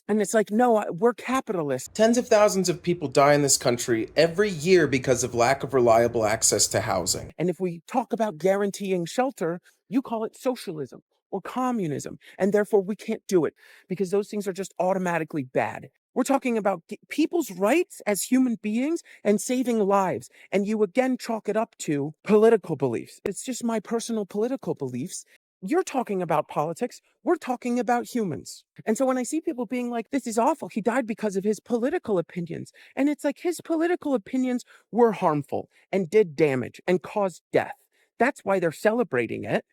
And it's like, no, we're capitalists. Tens of thousands of people die in this country every year because of lack of reliable access to housing. And if we talk about guaranteeing shelter, you call it socialism or communism. And therefore, we can't do it because those things are just automatically bad. We're talking about people's rights as human beings and saving lives. And you again chalk it up to political beliefs. It's just my personal political beliefs. You're talking about politics. We're talking about humans. And so when I see people being like, this is awful, he died because of his political opinions. And it's like his political opinions were harmful and did damage and caused death. That's why they're celebrating it.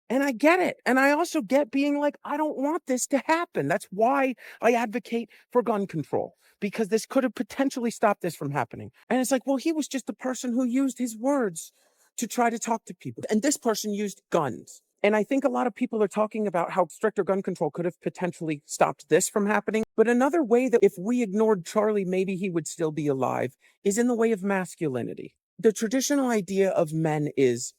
And I get it. And I also get being like, I don't want this to happen. That's why I advocate for gun control, because this could have potentially stopped this from happening. And it's like, well, he was just the person who used his words to try to talk to people. And this person used guns. And I think a lot of people are talking about how stricter gun control could have potentially stopped this from happening. But another way that if we ignored Charlie, maybe he would still be alive is in the way of masculinity. The traditional idea of men is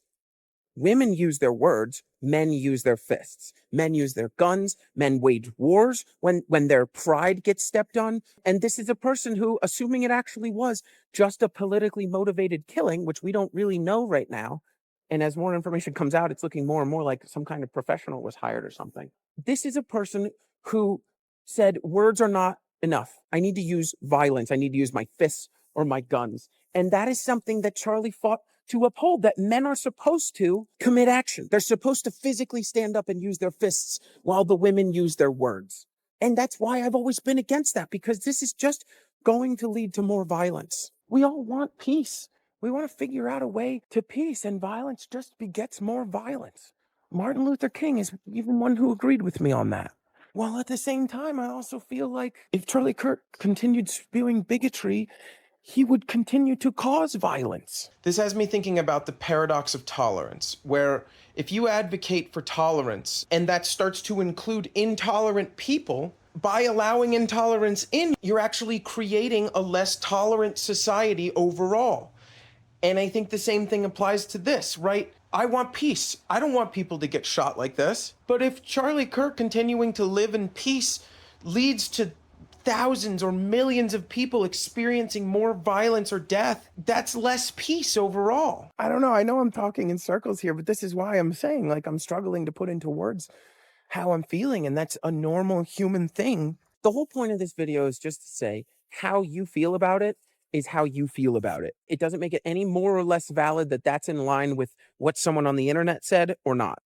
women use their words, men use their fists. Men use their guns, men wage wars when their pride gets stepped on. And this is a person who, assuming it actually was just a politically motivated killing, which we don't really know right now, and as more information comes out, it's looking more and more like some kind of professional was hired or something. This is a person who said, words are not enough. I need to use violence. I need to use my fists or my guns. And that is something that Charlie fought to uphold, that men are supposed to commit action. They're supposed to physically stand up and use their fists while the women use their words. And that's why I've always been against that, because this is just going to lead to more violence. We all want peace. We want to figure out a way to peace, and violence just begets more violence. Martin Luther King is even one who agreed with me on that. While at the same time, I also feel like if Charlie Kirk continued spewing bigotry, he would continue to cause violence. This has me thinking about the paradox of tolerance, where if you advocate for tolerance and that starts to include intolerant people, by allowing intolerance in, you're actually creating a less tolerant society overall. And I think the same thing applies to this, right? I want peace. I don't want people to get shot like this. But if Charlie Kirk continuing to live in peace leads to thousands or millions of people experiencing more violence or death, that's less peace overall. I don't know. I know I'm talking in circles here, but this is why I'm saying, like, I'm struggling to put into words how I'm feeling, and that's a normal human thing. The whole point of this video is just to say how you feel about it is how you feel about it. It doesn't make it any more or less valid that that's in line with what someone on the internet said or not.